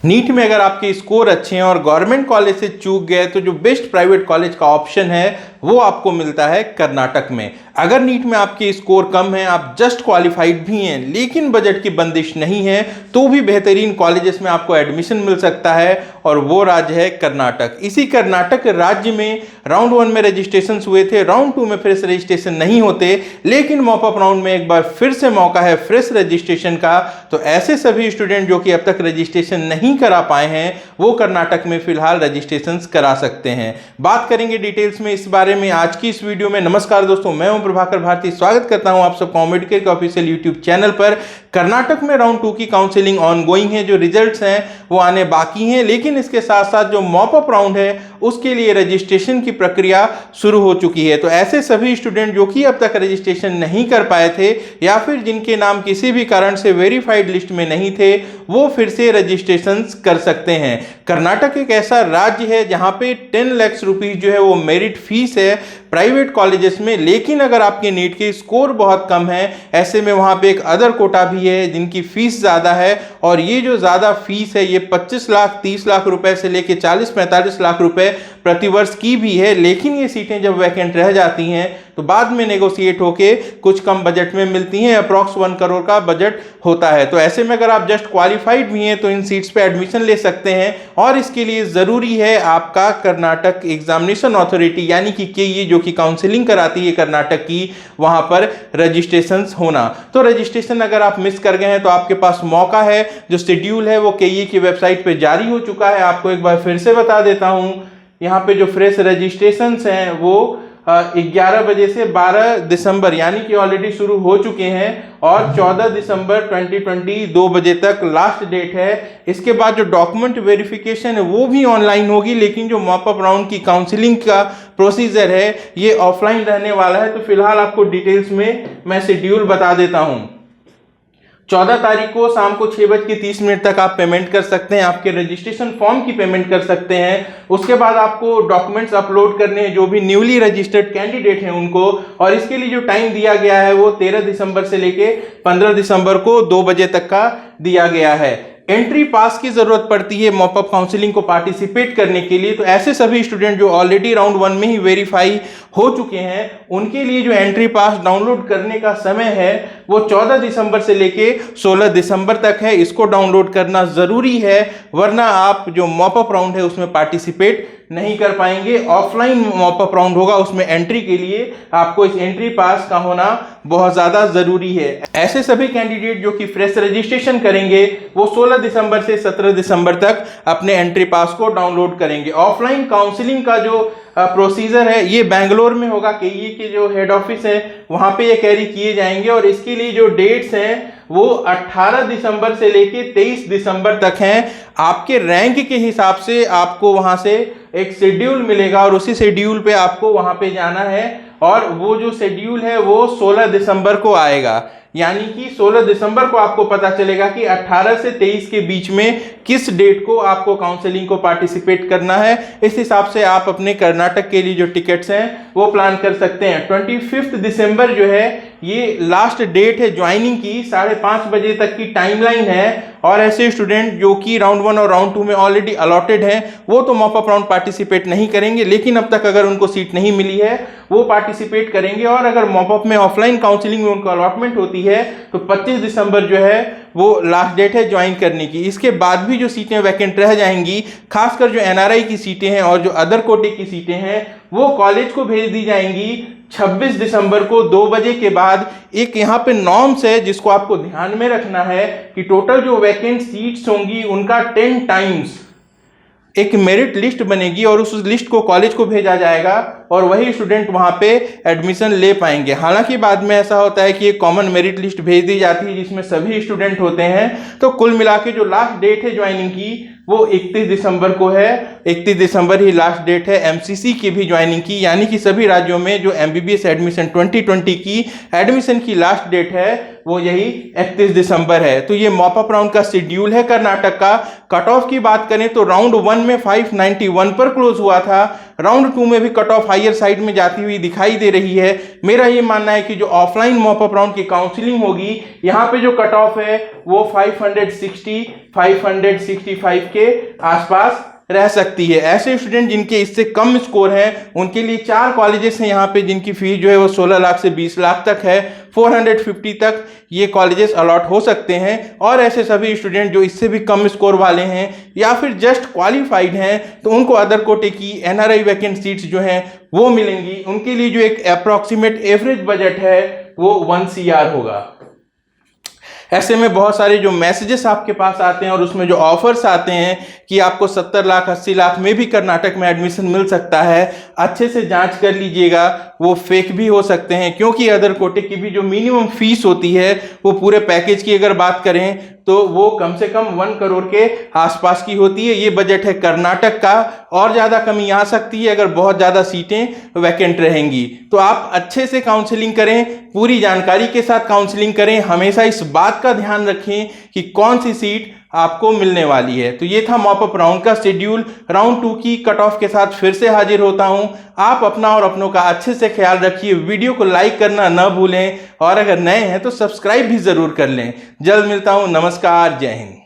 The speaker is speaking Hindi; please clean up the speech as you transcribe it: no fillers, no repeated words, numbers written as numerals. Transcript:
नीट में अगर आपके स्कोर अच्छे हैं और गवर्नमेंट कॉलेज से चूक गए तो जो बेस्ट प्राइवेट कॉलेज का ऑप्शन है वो आपको मिलता है कर्नाटक में। अगर नीट में आपके स्कोर कम है, आप जस्ट क्वालिफाइड भी हैं लेकिन बजट की बंदिश नहीं है, तो भी बेहतरीन कॉलेजेस में आपको एडमिशन मिल सकता है और वो राज्य है कर्नाटक। इसी कर्नाटक राज्य में राउंड 1 में रजिस्ट्रेशन हुए थे, राउंड 2 में फ्रेश रजिस्ट्रेशन नहीं होते, लेकिन मॉपअप राउंड में एक बार फिर से मौका है फ्रेश रजिस्ट्रेशन का। तो ऐसे सभी स्टूडेंट जो कि अब तक रजिस्ट्रेशन नहीं करा पाए हैं वो कर्नाटक में फिलहाल रजिस्ट्रेशन करा सकते हैं। बात करेंगे डिटेल्स में इस बारे में आज की इस वीडियो में। नमस्कार दोस्तों, मैं हूं प्रभाकर भारती, स्वागत करता हूं आप सबको मेडिकेयर के ऑफिशियल यूट्यूब चैनल पर। कर्नाटक में राउंड 2 की काउंसलिंग ऑनगोइंग है, जो रिजल्ट्स हैं वो आने बाकी हैं, लेकिन इसके साथ साथ जो मॉपअप राउंड है उसके लिए रजिस्ट्रेशन की प्रक्रिया शुरू हो चुकी है। तो ऐसे सभी स्टूडेंट जो कि अब तक रजिस्ट्रेशन नहीं कर पाए थे या फिर जिनके नाम किसी भी कारण से वेरीफाइड लिस्ट में नहीं थे वो फिर से रजिस्ट्रेशन कर सकते हैं। कर्नाटक एक ऐसा राज्य है जहां पे 10 लाख रुपीस जो है वो मेरिट फीस है प्राइवेट कॉलेजेस में, लेकिन अगर आपके नीट के स्कोर बहुत कम है ऐसे में वहां पे एक अदर कोटा भी है जिनकी फीस ज्यादा है, और ये जो ज्यादा फीस है ये 25 लाख 30 लाख रुपए से लेके 40-45 लाख रुपए प्रति वर्ष की भी है। लेकिन ये सीटें जब वैकेंट रह जाती हैं तो बाद में नेगोशिएट होके कुछ कम बजट में मिलती हैं, अप्रॉक्स 1 करोड़ का बजट होता है। तो ऐसे में अगर आप जस्ट क्वालिफाइड भी हैं तो इन सीट्स पे एडमिशन ले सकते हैं, और इसके लिए जरूरी है आपका कर्नाटक एग्जामिनेशन अथॉरिटी यानी कि केईई जो कि काउंसलिंग कराती है कर्नाटक की, वहां पर रजिस्ट्रेशन होना। तो रजिस्ट्रेशन अगर आप मिस कर गए हैं तो आपके पास मौका है, जो शेड्यूल है वो केईई की वेबसाइट पे जारी हो चुका है। आपको एक बार फिर से बता देता हूं, यहाँ पे जो फ्रेश रजिस्ट्रेशन हैं वो 11 बजे से 12 दिसंबर यानी कि ऑलरेडी शुरू हो चुके हैं, और 14 दिसंबर 2020 2 बजे तक लास्ट डेट है। इसके बाद जो डॉक्यूमेंट वेरिफिकेशन है वो भी ऑनलाइन होगी, लेकिन जो मॉपअप राउंड की काउंसलिंग का प्रोसीजर है ये ऑफलाइन रहने वाला है। तो फिलहाल आपको डिटेल्स में मैं शेड्यूल बता देता हूं। 14 तारीख को शाम को 6:30 तक आप पेमेंट कर सकते हैं, आपके रजिस्ट्रेशन फॉर्म की पेमेंट कर सकते हैं। उसके बाद आपको डॉक्यूमेंट्स अपलोड करने हैं जो भी न्यूली रजिस्टर्ड कैंडिडेट हैं उनको, और इसके लिए जो टाइम दिया गया है वो 13 दिसंबर से लेके 15 दिसंबर को 2 बजे तक का दिया गया है। एंट्री पास की जरूरत पड़ती है मॉपअप काउंसलिंग को पार्टिसिपेट करने के लिए। तो ऐसे सभी स्टूडेंट जो ऑलरेडी राउंड 1 में ही वेरीफाई हो चुके हैं उनके लिए जो एंट्री पास डाउनलोड करने का समय है वो 14 दिसंबर से लेके 16 दिसंबर तक है। इसको डाउनलोड करना जरूरी है, वरना आप जो मॉपअप राउंड है उसमें पार्टिसिपेट नहीं कर पाएंगे। ऑफलाइन मॉपअप राउंड होगा, उसमें एंट्री के लिए आपको इस एंट्री पास का होना बहुत ज्यादा जरूरी है। ऐसे सभी कैंडिडेट जो कि फ्रेश रजिस्ट्रेशन करेंगे वो 16 दिसंबर से 17 दिसंबर तक अपने एंट्री पास को डाउनलोड करेंगे। ऑफलाइन काउंसलिंग का जो प्रोसीजर है ये बेंगलोर में होगा, केईई के जो हेड ऑफिस है वहां पे ये कैरी किए जाएंगे, और इसके लिए जो डेट्स हैं वो 18 दिसंबर से लेके 23 दिसंबर तक हैं। आपके रैंक के हिसाब से आपको वहां से एक शेड्यूल मिलेगा और उसी शेड्यूल पे आपको वहां पे जाना है, और वो जो शेड्यूल है वो 16 दिसंबर को आएगा। यानी कि 16 दिसंबर को आपको पता चलेगा कि 18 से 23 के बीच में किस डेट को आपको काउंसलिंग को पार्टिसिपेट करना है। इस हिसाब से आप अपने कर्नाटक के लिए जो टिकट्स हैं वो प्लान कर सकते हैं। 25 दिसंबर जो है ये लास्ट डेट है ज्वाइनिंग की, 5:30 बजे तक की टाइमलाइन है, और ऐसे स्टूडेंट जो कि राउंड 1 और राउंड 2 में ऑलरेडी अलॉटेड हैं वो तो मॉपअप राउंड पार्टिसिपेट नहीं करेंगे, लेकिन अब तक अगर उनको सीट नहीं मिली है वो पार्टिसिपेट करेंगे। और अगर मॉपअप में ऑफलाइन काउंसलिंग में उनको अलॉटमेंट होती है तो 25 दिसंबर जो है वो लास्ट डेट है ज्वाइन करने की। इसके बाद भी जो सीटें वैकेंट रह जाएंगी, खासकर जो एनआरआई की सीटें हैं और जो अदर कोटे की सीटें हैं वो कॉलेज को भेज दी जाएंगी 26 दिसंबर को 2 बजे के बाद। एक यहाँ पे नॉर्म्स है जिसको आपको ध्यान में रखना है कि टोटल जो वैकेंट सीट्स होंगी उनका 10 टाइम्स एक मेरिट लिस्ट बनेगी और उस लिस्ट को कॉलेज को भेजा जाएगा और वही स्टूडेंट वहां पे एडमिशन ले पाएंगे। हालांकि बाद में ऐसा होता है कि एक कॉमन मेरिट लिस्ट भेज दी जाती है जिसमें सभी स्टूडेंट होते हैं। तो कुल मिला के जो लास्ट डेट है ज्वाइनिंग की वो 31 दिसंबर को है। 31 दिसंबर ही लास्ट डेट है एमसीसी की भी ज्वाइनिंग की, यानी कि सभी राज्यों में जो एमबीबीएस एडमिशन 2020 की एडमिशन की लास्ट डेट है वो यही 31 दिसंबर है। तो ये मॉपअप राउंड का शेड्यूल है कर्नाटक का। कट ऑफ की बात करें तो राउंड 1 में 591 पर क्लोज हुआ था, राउंड 2 में भी कट ऑफ हायर साइड में जाती हुई दिखाई दे रही है। मेरा ये मानना है कि जो ऑफलाइन मॉप अप राउंड की काउंसलिंग होगी, यहाँ पे जो कट ऑफ है वो 560 565 के आसपास रह सकती है। ऐसे स्टूडेंट जिनके इससे कम स्कोर है उनके लिए 4 कॉलेजेस हैं यहाँ पे जिनकी फीस जो है वो 16 लाख से 20 लाख तक है। 450 तक ये कॉलेजेस अलॉट हो सकते हैं। और ऐसे सभी स्टूडेंट जो इससे भी कम स्कोर वाले हैं या फिर जस्ट क्वालिफाइड हैं तो उनको अदर कोटे की NRI वैकेंट सीट्स जो हैं वो मिलेंगी। उनके लिए जो एक अप्रॉक्सीमेट एवरेज बजट है वो 1 CR होगा। ऐसे में बहुत सारे जो मैसेजेस आपके पास आते हैं और उसमें जो ऑफर्स आते हैं कि आपको 70 लाख 80 लाख में भी कर्नाटक में एडमिशन मिल सकता है, अच्छे से जांच कर लीजिएगा, वो फेक भी हो सकते हैं। क्योंकि अदर कोटे की भी जो मिनिमम फीस होती है वो पूरे पैकेज की अगर बात करें तो वो कम से कम 1 करोड़ के आसपास की होती है। ये बजट है कर्नाटक का, और ज़्यादा कमी आ सकती है अगर बहुत ज़्यादा सीटें वैकेंट रहेंगी। तो आप अच्छे से काउंसलिंग करें, पूरी जानकारी के साथ काउंसलिंग करें। हमेशा इस बात का ध्यान रखें कि कौन सी सीट आपको मिलने वाली है। तो ये था मॉप अप राउंड का शेड्यूल। राउंड 2 की कट ऑफ के साथ फिर से हाजिर होता हूं। आप अपना और अपनों का अच्छे से ख्याल रखिए। वीडियो को लाइक करना न भूलें और अगर नए हैं तो सब्सक्राइब भी जरूर कर लें। जल्द मिलता हूं। नमस्कार, जय हिंद।